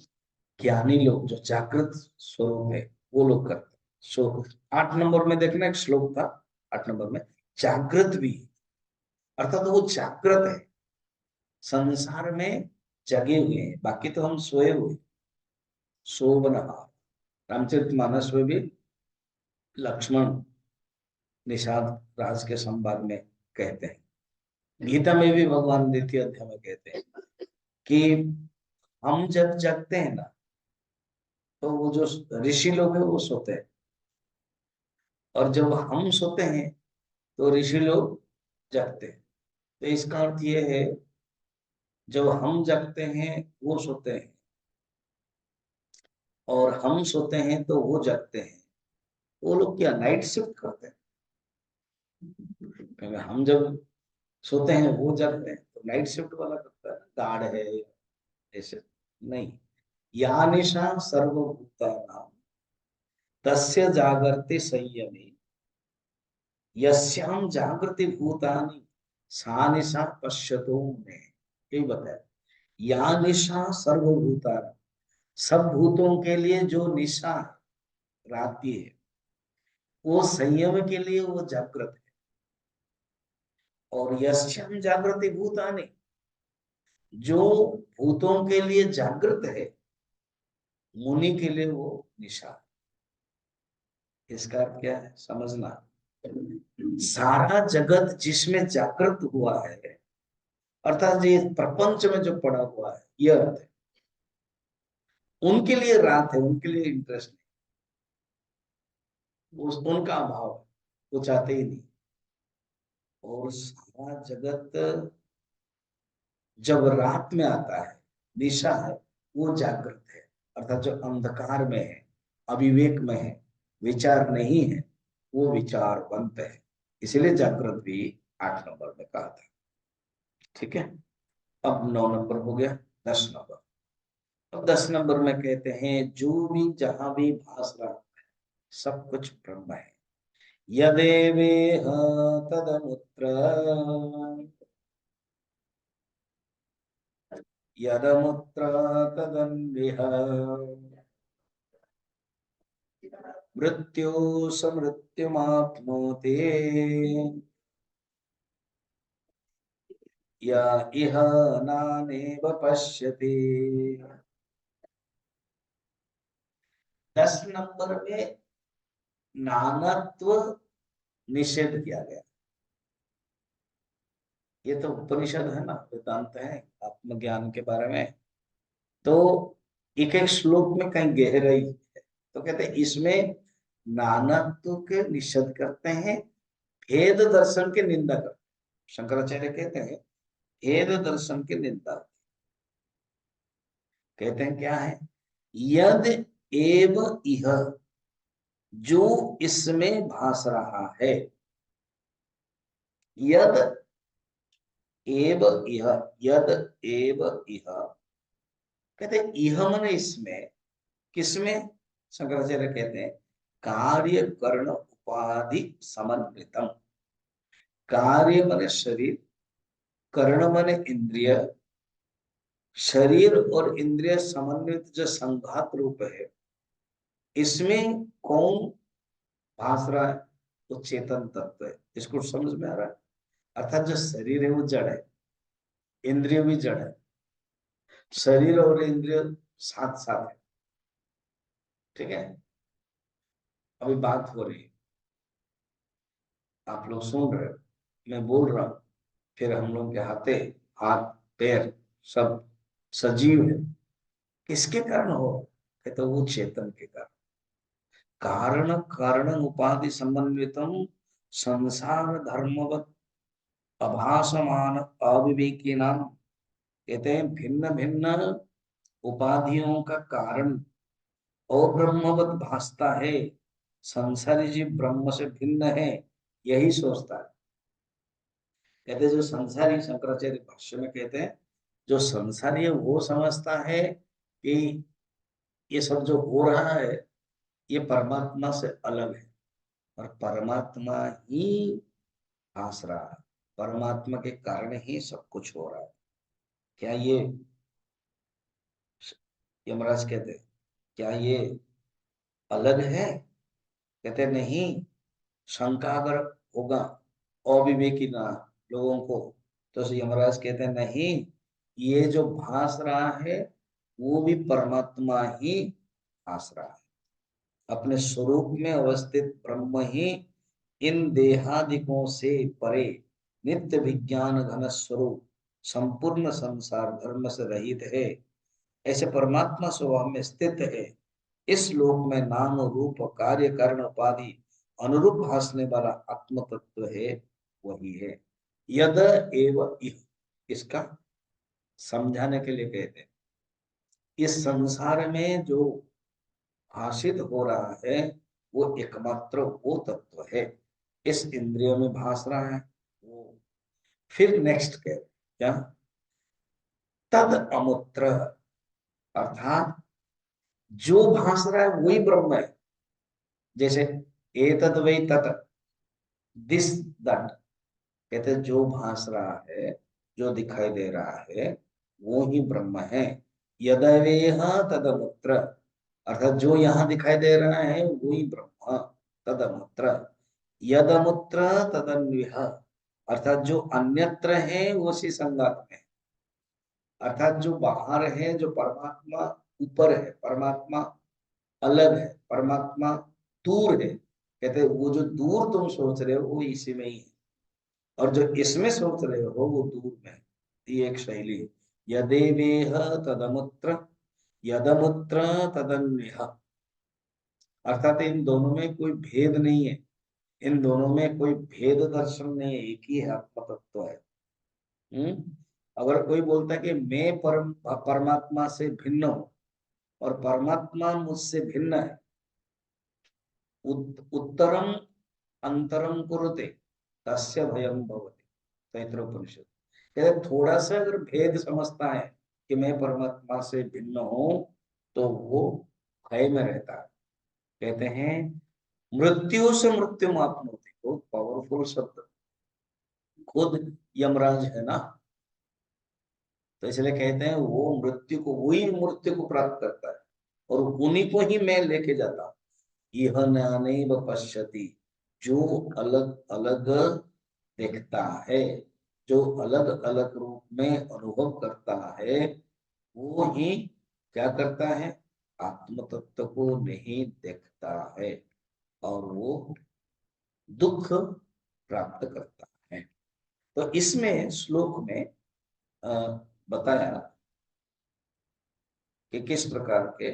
ज्ञानी लोग जो जागृत स्वरूप है वो लोग करते हैं। सो 8 नंबर में देखना एक श्लोक था, 8 नंबर में जागृत भी, अर्थात वो जागृत है, संसार में जगे हुए हैं, बाकी तो हम सोए हुए। सोवनहार, रामचरितमानस में भी लक्ष्मण निषाद राज के संवाद में कहते हैं, गीता में भी भगवान द्वितीय अध्याय में कहते हैं कि हम जब जगते हैं ना, तो वो जो ऋषि लोग हैं वो सोते हैं, और जब हम सोते हैं तो ऋषि लोग जगते हैं। तो इसका अर्थ ये है, जब हम जगते हैं वो सोते हैं, और हम सोते हैं तो वो जगते हैं। वो लोग क्या नाइट शिफ्ट करते हैं? क्योंकि हम जब सोते हैं वो जगते हैं, तो नाइट शिफ्ट वाला करता है, गार्ड है ऐसे नहीं। या निशा सर्वभूतानां तस्य जागर्ति संयमे यस्याम जागृति भूतानि सा निशा पश्यतो मुने, यही बताया। या निशा सर्वभूतानां, सब भूतों के लिए जो निशा है, रात्रि है, वो संयम के लिए वो जागृत है। और यस्याम जागृति भूतानि, जो भूतों के लिए जागृत है, मुनि के लिए वो निशा है। इसका अर्थ क्या है समझना, सारा जगत जिसमें जागृत हुआ है, अर्थात ये प्रपंच में जो पड़ा हुआ है, यह अर्थ है। उनके लिए रात है, उनके लिए इंटरेस्ट नहीं, उनका अभाव है, वो चाहते ही नहीं। और सारा जगत जब रात में आता है, निशा है, वो जागृत है, अर्थात जो अंधकार में है, अविवेक में है, विचार नहीं है, वो विचारवंत है। इसीलिए जागृत भी 8 नंबर में कहा था। ठीक है, अब 9 नंबर हो गया, 10 नंबर। अब 10 नंबर में कहते हैं जो भी जहां भी भास रहा है, सब कुछ ब्रह्म है। यदेवेह तदमुत्र यदमुत्र तदन्विह मृत्यु समृत्युमाप्नोति य इह नानेव पश्यति। 10 नंबर में नानत्व निषेध किया गया। ये तो उपनिषद है ना, वेदांत है, आत्मज्ञान के बारे में। तो एक एक श्लोक में कहीं गहराई है, तो कहते हैं इसमें नानत्व के निषेध करते हैं, भेद दर्शन की निंदा करते हैं। शंकराचार्य कहते हैं भेद दर्शन की निंदा, कहते हैं क्या है, यद एव इह, जो इसमें भास रहा है, यद एव इह, यद एव इह, कहते हैं इह मन इसमें, किसमें, शंकराचार्य कहते हैं कार्य कर्ण उपाधि समन्वितम। कार्य मन शरीर, कर्ण मन इंद्रिय, शरीर और इंद्रिय समन्वित जो संघात रूप है, इसमें कौन भास रहा है, वो चेतन तत्व है। इसको समझ में आ रहा है? अर्थात जो शरीर है वो जड़ है, इंद्रिय भी जड़ है, शरीर और इंद्रिय साथ साथ है। ठीक है, अभी बात हो रही है, आप लोग सुन रहे हो, मैं बोल रहा हूं, फिर हम लोग के हाथे हाथ पैर सब सजीव है, किसके कारण हो, कहते वो चेतन के कारण। कारण कारण उपाधि समन्वितम संसार धर्मवत अभासमान अविवेकी नाम, कहते हैं भिन्न भिन्न उपाधियों का कारण और ब्रह्मवत भासता है, संसारी जीव ब्रह्म से भिन्न है, यही सोचता है। कहते हैं जो संसारी, शंकराचार्य भाष्य में कहते हैं जो संसारी है वो समझता है कि ये सब जो हो रहा है ये परमात्मा से अलग है, और परमात्मा ही भास रहा है, परमात्मा के कारण ही सब कुछ हो रहा है। क्या ये यमराज कहते हैं, क्या ये अलग है? कहते नहीं। शंका अगर होगा अविवेकी ना लोगों को, तो यमराज कहते हैं नहीं, ये जो भास रहा है वो भी परमात्मा ही भास रहा है। अपने स्वरूप में अवस्थित ब्रह्म ही इन देहादिकों से परे नित्य विज्ञान घन स्वरूप संपूर्ण संसार धर्म से रहित है। ऐसे परमात्मा स्वभाव में स्थित है। इस लोक में नाम रूप कार्य कारण उपाधि अनुरूप भासने वाला आत्म तत्व है, वही है। यद एव इह, इसका समझाने के लिए कहते हैं इस संसार में जो भाषित हो रहा है वो एकमात्र वो तत्व है, इस इंद्रिय में भास रहा है वो। फिर नेक्स्ट कह क्या, तद अमुत्र, अर्थात जो भास रहा है वही ब्रह्म है। जैसे एतद वै तत्, दिस दैट, कहते जो भास रहा है, जो दिखाई दे रहा है वो ही ब्रह्म है। यदवेह तदमुत्र, अर्थात जो यहाँ दिखाई दे रहा है वही ब्रह्म। तदमुत्र, यदमुत्र तदन्विह, अर्थात जो अन्यत्र है उसी संगात में। अर्थात जो बाहर है, जो परमात्मा ऊपर है, परमात्मा अलग है, परमात्मा दूर है। कहते वो जो दूर तुम सोच रहे हो वो इसी में ही है, और जो इसमें सोच रहे हो वो दूर में है। ये एक शैली है। यदेवेह तदमुत्र, यदमुत्र तदन्यः, अर्थात इन दोनों में कोई भेद नहीं है, इन दोनों में कोई भेद दर्शन नहीं है, एक ही है, आत्म तत्व है। अगर कोई बोलता है कि मैं परमात्मा से भिन्न हूं और परमात्मा मुझसे भिन्न है, उत्तरम अंतरम कुरुते तस्य भयम भवति, तैत्रोपनिषद। कहते थोड़ा सा अगर भेद समझता है कि मैं परमात्मा से भिन्न हूं, तो वो भय में रहता है। कहते हैं मृत्यु से मृत्यु आपनोति, बहुत पावरफुल शब्द, खुद यमराज है ना, तो इसलिए कहते हैं वो मृत्यु को, वही मृत्यु को प्राप्त करता है और उन्हीं को ही मैं लेके जाता हूँ। यह नानेव पश्यति, जो अलग अलग देखता है, जो अलग अलग रूप में अनुभव करता है, वो ही क्या करता है, आत्म तत्व को नहीं देखता है और वो दुख प्राप्त करता है। तो इसमें श्लोक में बताया कि किस प्रकार के,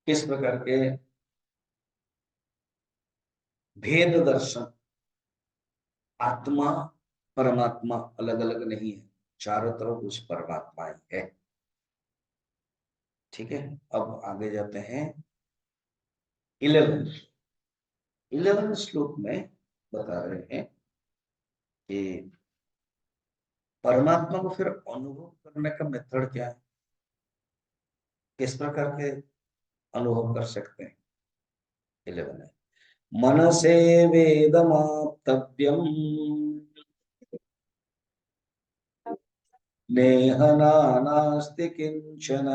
किस प्रकार के भेद दर्शन, आत्मा परमात्मा अलग अलग नहीं है, चारों तरफ उस परमात्मा ही है। ठीक है, अब आगे जाते हैं 11 11 श्लोक में बता रहे हैं कि परमात्मा को फिर अनुभव करने का मेथड क्या है, किस प्रकार के अनुभव कर सकते हैं। 11 है, मनसे वेदमाप्तव्यम नेह नास्ति किंचन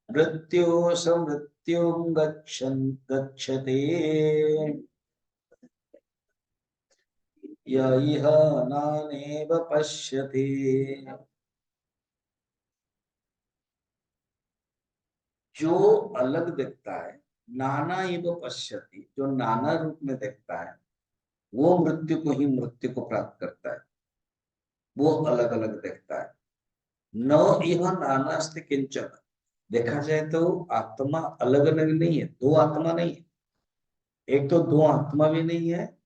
मृत्यु समृत्यु गच्छति य इह नानेव पश्यति। जो अलग देखता है, नाना एव पश्यति, जो नाना रूप में देखता है, वो मृत्यु को ही मृत्यु को प्राप्त करता है, वो अलग अलग देखता है। न यह नानास्ति किंचन, देखा जाए तो आत्मा अलग अलग नहीं है, दो आत्मा नहीं है। एक तो दो आत्मा भी नहीं है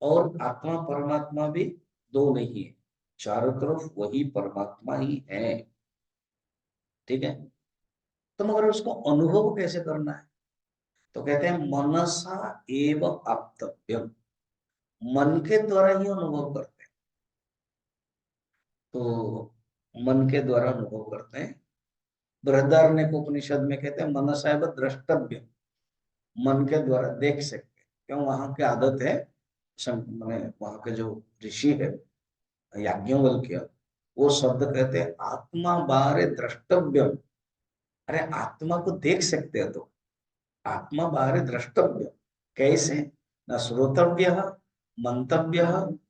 और आत्मा परमात्मा भी दो नहीं है, चारों तरफ वही परमात्मा ही है। ठीक है, तो मगर उसको अनुभव कैसे करना है, तो कहते हैं मनसा एव आप्तव्यम, मन के द्वारा ही अनुभव करते हैं। तो मन के द्वारा अनुभव करते हैं। बृहदारण्यक उपनिषद में कहते हैं मनसा एव द्रष्टव्य, मन के द्वारा देख सकते हैं। क्यों? वहां की आदत है, मैंने वहां के जो ऋषि है याज्ञवल्क्य, वो शब्द कहते हैं आत्मा बाहरे द्रष्टव्यम। अरे आत्मा को देख सकते हो तो, आत्मा बाहरे द्रष्टव्य कैसे? न श्रोतव्य, मंतव्य,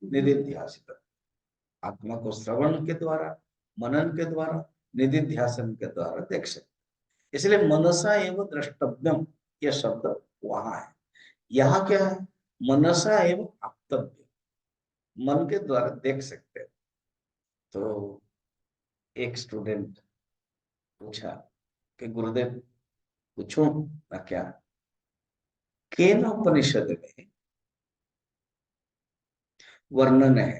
निधिध्यासित। आत्मा को श्रवण के द्वारा, मनन के द्वारा, निधिध्यासन के द्वारा देख सकते। इसलिए मनसा एवं द्रष्टव्यम यह शब्द वहां है। यहाँ क्या है? मनसा एवं आप्तव्य, मन के द्वारा देख सकते हैं। तो एक स्टूडेंट पूछा कि गुरुदेव पूछूं ना क्या, केन उपनिषद में वर्णन है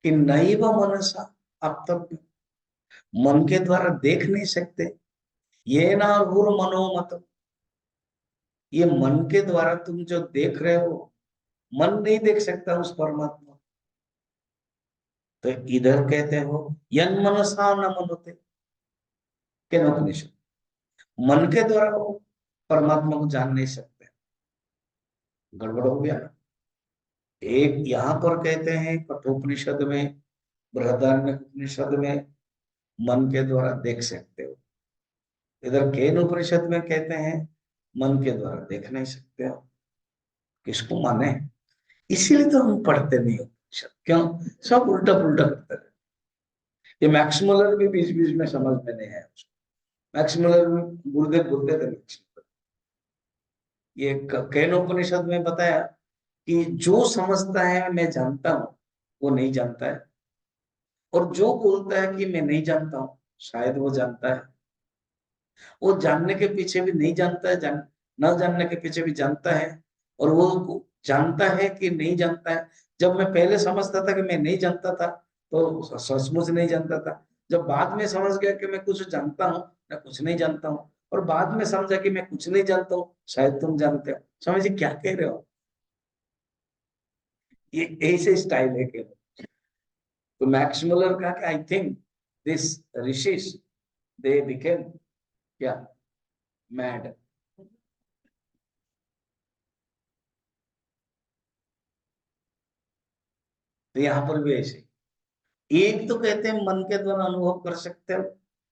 कि नैव मनसा आप्तव्य, मन के द्वारा देख नहीं सकते। ये ना गुरु मनोमत, ये मन के द्वारा तुम जो देख रहे हो, मन नहीं देख सकता उस परमात्मा। तो इधर कहते हो यन मनसा न मनोते, केन उपनिषद, मन के द्वारा वो परमात्मा को जान नहीं सकते। गड़बड़ हो गया। एक यहां पर कहते हैं कठोपनिषद में, बृहदारण्यक उपनिषद में मन के द्वारा देख सकते हो। इधर केन उपनिषद में कहते हैं मन के द्वारा देख नहीं सकते हो। किसको माने? इसीलिए तो हम पढ़ते नहीं उपनिषद। क्यों? सब उल्टा पुल्टा करते रहे। ये मैक्स मुलर भी बीच बीच में समझ में नहीं आया। मैक्स मुलर में गुरुदेव बोलते थे मैक्स मुलर, ये केन उपनिषद में बताया कि जो समझता है मैं जानता हूं, वो नहीं जानता है। और जो बोलता है कि मैं नहीं जानता हूं, शायद वो जानता है। वो जानने के पीछे भी नहीं जानता है, न जानने के पीछे भी जानता है। और वो जानता है कि नहीं जानता है। जब मैं पहले समझता था कि मैं नहीं जानता था, तो सचमुच नहीं जानता था। जब बाद में समझ गया कि मैं कुछ जानता हूँ, मैं कुछ नहीं जानता हूँ, और बाद में समझा कि मैं कुछ नहीं जानता हूँ, शायद तुम जानते हो। समझिए क्या कह रहे हो? ये ऐसे स्टाइल है कि, तो मैक्स मुलर कहा कि I think this ऋषिस they became क्या, मैड। तो यहाँ पर भी ऐसे, एक तो कहते हैं मन के द्वारा अनुभव कर सकते हो,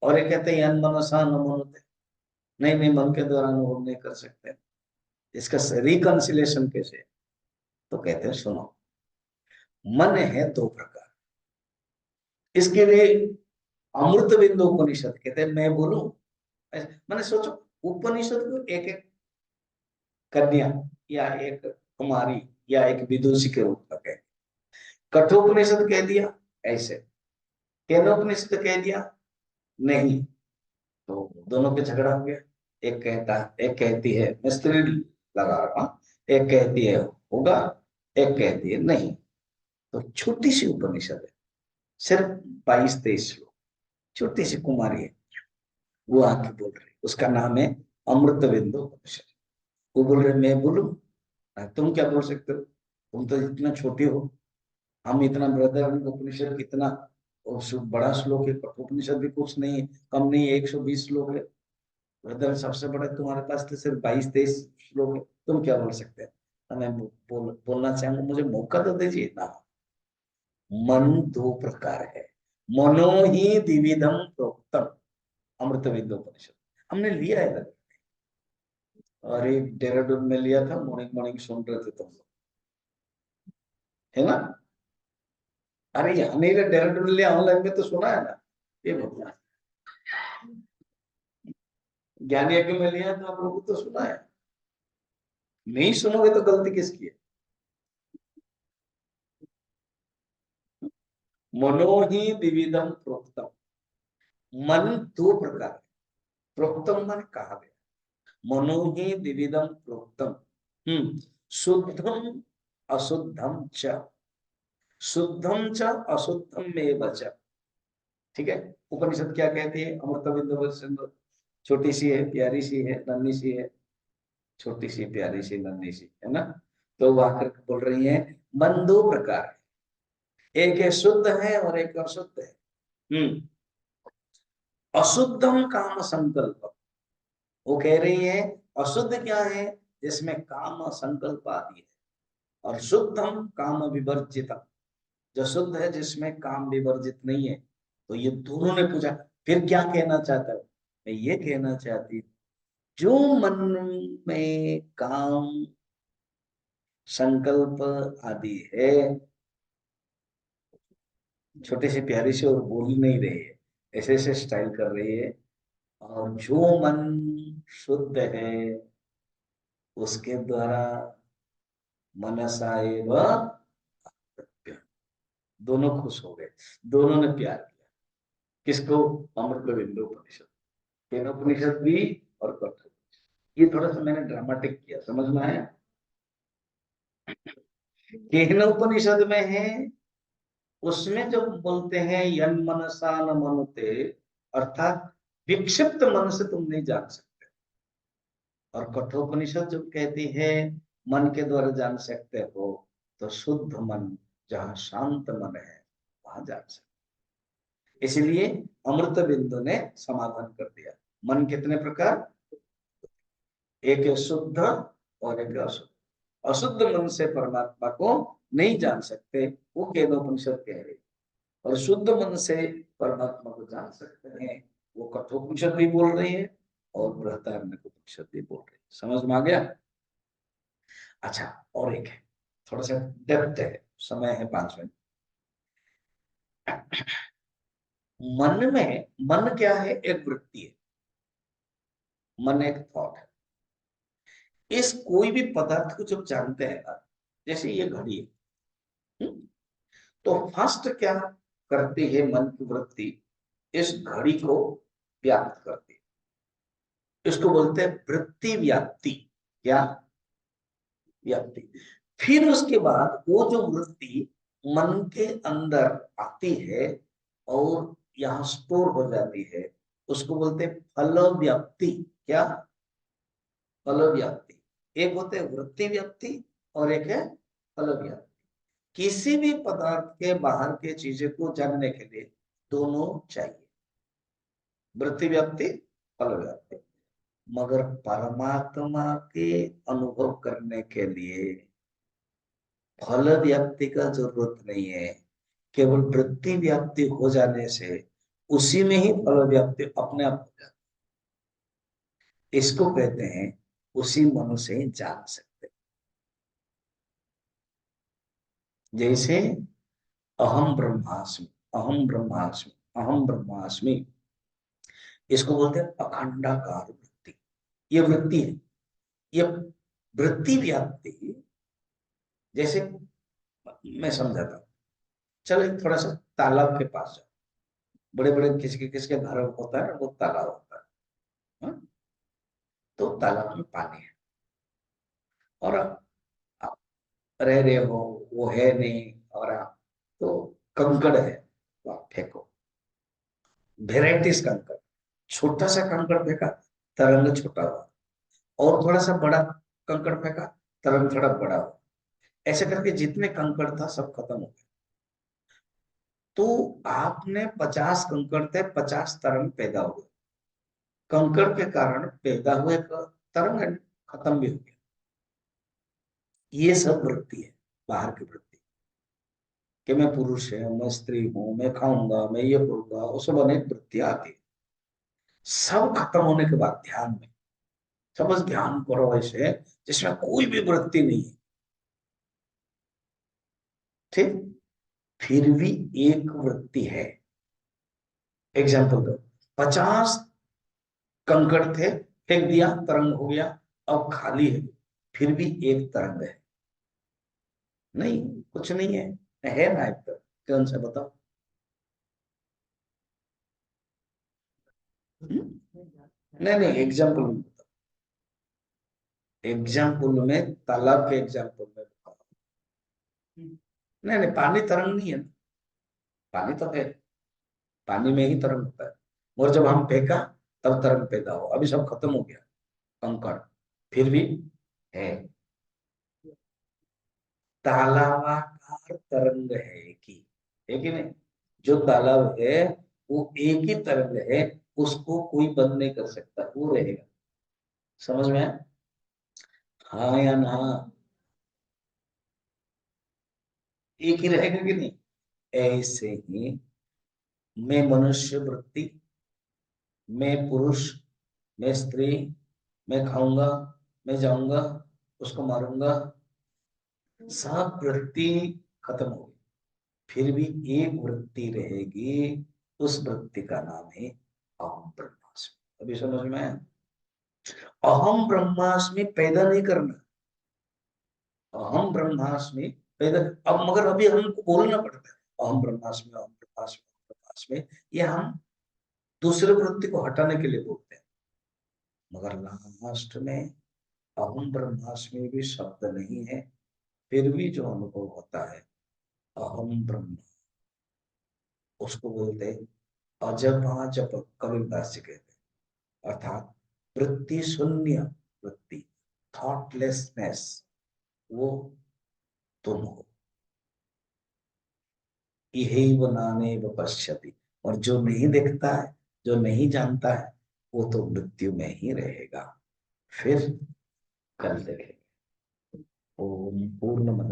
और एक कहते हैं यन मनसा न मनोते, नहीं नहीं मन के द्वारा अनुभव नहीं कर सकते। इसका रिकंसिलेशन कैसे? तो कहते हैं सुनो, मन है दो प्रकार। इसके लिए अमृत बिंदु उपनिषद कहते हैं, मैं बोलूं मैंने सोचो, उपनिषद को एक एक कन्या या एक कुमारी या एक विदुषी के रूप में कहे। कठोपनिषद कह दिया ऐसे, केनोपनिषद कह दिया नहीं, तो दोनों पे झगड़ा हो गया। एक कहता, एक कहती है मिस्त्री लगा रहा, एक कहती है होगा, एक कहती है नहीं। तो छोटी सी उपनिषद है, सिर्फ 22-23 श्लोक, छोटी सी कुमारी है, वो आके बोल रही, उसका नाम है अमृत बिंदु उपनिषद। वो बोल रहे मैं बोलूं? तुम क्या बोल सकते हो? तुम तो इतना छोटे हो। हम इतना बृहदारण्यक उपनिषद कितना बड़ा श्लोक है, कठोपनिषद भी कुछ नहीं है, कम नहीं है, 120 श्लोक है। ब्रदर सबसे बड़ा, तुम्हारे पास तो सिर्फ 22-23 श्लोक है, तुम क्या बोल सकते हैं? मैं बोलना चाहूंगा, मुझे मौका तो दीजिए ना। मन दो प्रकार है, मनो ही द्विविधम प्रोक्तम, अमृत विद्योपनिषद हमने लिया है लग। और एक देहरादून में लिया था, मॉर्निंग मॉर्निंग सुन रहे थे तुम लोग, है ना? अरे यहाँ नहीं रहे, देहरादून लिया, ऑनलाइन में तो सुना है ना। ये भगवान, ज्ञानी यज्ञ में लिया तो आप लोगों को तो सुना है। नहीं सुनोगे तो गलती किसकी है? मनो ही द्विविधम प्रोक्तम, मन दो प्रकार है। प्रोक्तम मन कहा गया, मनो ही द्विविधम प्रोक्तम। शुद्धम अशुद्धम च, शुद्धम च अशुद्धम में च। ठीक है? उपनिषद क्या कहती है? अमृत बिंदु, छोटी सी है, प्यारी सी है, नन्ही सी है, छोटी सी प्यारी सी नन्ही सी, है ना? तो वो आकर बोल रही है मन दो प्रकार है, एक है शुद्ध है और एक अशुद्ध है। अशुद्धम काम संकल्प, वो कह रही है अशुद्ध क्या है, जिसमें काम संकल्प आदि है, और शुद्धम काम विवर्जितम, जो शुद्ध है जिसमें काम विवर्जित नहीं है। तो ये दोनों ने पूछा, फिर क्या कहना चाहता है? मैं ये कहना चाहती, जो मन में काम संकल्प आदि है, छोटे से प्यारी से और बोल नहीं रही है, ऐसे ऐसे स्टाइल कर रही है, और जो मन शुद्ध है उसके द्वारा मनसा एव, दोनों खुश हो गए, दोनों ने प्यार किया। किसको? अमृत बिंदु उपनिषद, केनोपनिषद भी और कठोर। ये थोड़ा सा मैंने ड्रामेटिक किया, समझ में आया? केनोपनिषद में है, उसमें जब बोलते हैं यन मनसा न मनुते, अर्थात विक्षिप्त मन से तुम नहीं जान सकते। और कठोपनिषद जब कहती है मन के द्वारा जान सकते हो, तो शुद्ध मन, जहां शांत मन है, वहां जान सकते। इसलिए अमृत बिंदु ने समाधान कर दिया। मन कितने प्रकार? एक है शुद्ध और एक अशुद्ध। अशुद्ध मन से परमात्मा को नहीं जान सकते, वो केनोपनिषद कह रही। और शुद्ध मन से परमात्मा को जान सकते हैं, वो कठोपनिषद भी बोल रही है और बृहदारण्यकोपनिषद भी बोल रही है। समझ में आ गया? अच्छा, और एक है, थोड़ा सा डेप्थ है, समय है 5 मिनट। मन में, मन क्या है? एक वृत्ति है। मन एक थॉट है। इस कोई भी पदार्थ को जब जानते हैं ना, जैसे ये घड़ी है, तो फर्स्ट क्या करती है मन की वृत्ति? इस घड़ी को व्याप्त करती है। इसको बोलते हैं वृत्ति व्याप्ति। क्या? व्याप्ति। फिर उसके बाद वो जो वृत्ति मन के अंदर आती है और यहाँ स्टोर हो जाती है, उसको बोलते हैं फल व्याप्ति। क्या? फल व्याप्ति। एक होते हैं वृत्ति व्याप्ति और एक है फल व्याप्ति। किसी भी पदार्थ के बाहर के चीजें को जानने के लिए दोनों चाहिए, वृत्ति व्याप्ति, फल व्याप्ति। मगर परमात्मा के अनुभव करने के लिए फल व्याप्ति का जरूरत नहीं है। केवल वृत्ति व्याप्ति हो जाने से उसी में ही फल व्याप्ति अपने आप हो जाती है। इसको कहते हैं उसी मन से ही जान सकते। जैसे अहम ब्रह्मास्मि, अहम ब्रह्मास्मि, अहम ब्रह्मास्मि, इसको बोलते हैं अखंडाकार वृत्ति। ये वृत्ति है। ये वृत्ति व्याप्ति, जैसे मैं समझाता हूँ। चलो एक थोड़ा सा तालाब के पास जाओ। बड़े बड़े किसके किसके घर होता है, वो तालाब होता है, हाँ? तो तालाब में पानी है और आप रह रहे हो, वो है नहीं, और आप तो कंकड़ है, तो आप फेंको। वेराइटीज कंकड़, छोटा सा कंकड़ फेंका, तरंग छोटा हुआ, और थोड़ा सा बड़ा कंकड़ फेंका, तरंग थोड़ा बड़ा हुआ। ऐसे करके जितने कंकड़ था सब खत्म हो गए। तो आपने 50 कंकड़ थे, 50 तरंग पैदा हो गए। कंकड़ के कारण पैदा हुए तरंग खत्म भी हो गया। ये सब वृत्ति है, बाहर की वृत्ति, कि मैं पुरुष है, मैं स्त्री हूं, मैं खाऊंगा, मैं ये करूंगा, वो सब अनेक वृत्तियां आती है। सब खत्म होने के बाद ध्यान में, समझ ध्यान करो ऐसे जिसमें कोई भी वृत्ति नहीं है, ठीक? फिर भी एक वृत्ति है। एग्जाम्पल दो, 50 कंकड़ थे, फेंक दिया, तरंग हो गया, अब खाली है, फिर भी एक तरंग है। नहीं, कुछ नहीं है ना एक तरंग? कौन सा बताओ? नहीं नहीं, एग्जाम्पल में बताओ। एग्जाम्पल में, तालाब के एग्जाम्पल में बताओ। नहीं नहीं, पानी तरंग नहीं है ना। पानी तो है, पानी में ही तरंग होता है। और जब हम फेंका तब तरंग पैदा हो, अभी सब खत्म हो गया कंकड़, फिर भी है। तालावाकार तरंग है की, है कि नहीं? जो तालाब है वो एक ही तरंग है, उसको कोई बंद नहीं कर सकता, वो रहेगा। समझ में आया? हाँ या ना? एक ही रहेगा कि नहीं? ऐसे ही मैं मनुष्य वृत्ति, मैं पुरुष, मैं स्त्री, मैं खाऊंगा, मैं जाऊंगा, उसको मारूंगा, सब वृत्ति खत्म हो गई। फिर भी एक वृत्ति रहेगी, उस वृत्ति का नाम है अहम ब्रह्मास्मि। अभी समझ में आया? अहम ब्रह्मास्मि पैदा नहीं करना, अहम ब्रह्मास्मि पैदा। अब मगर अभी हमको बोलना पड़ता है अहम ब्रह्मास्मि, अहम ब्रह्मास्मि, अहम ब्रह्मास्मि। ये हम दूसरे वृत्ति को हटाने के लिए बोलते हैं, मगर लास्ट में अहम ब्रह्मास्मि भी शब्द नहीं है, फिर भी जो अनुभव होता है अहम ब्रह्म, उसको बोलते हैं अजपा जप। कबीरदास जी कहते हैं, अर्थात वृत्ति शून्य वृत्ति, थॉटलेसनेस, वो तुम हो। यही वो नाने वो पश्यति। और जो नहीं देखता है, जो नहीं जानता है, वो तो मृत्यु में ही रहेगा। फिर कल देखेंगे। ओम पूर्ण मद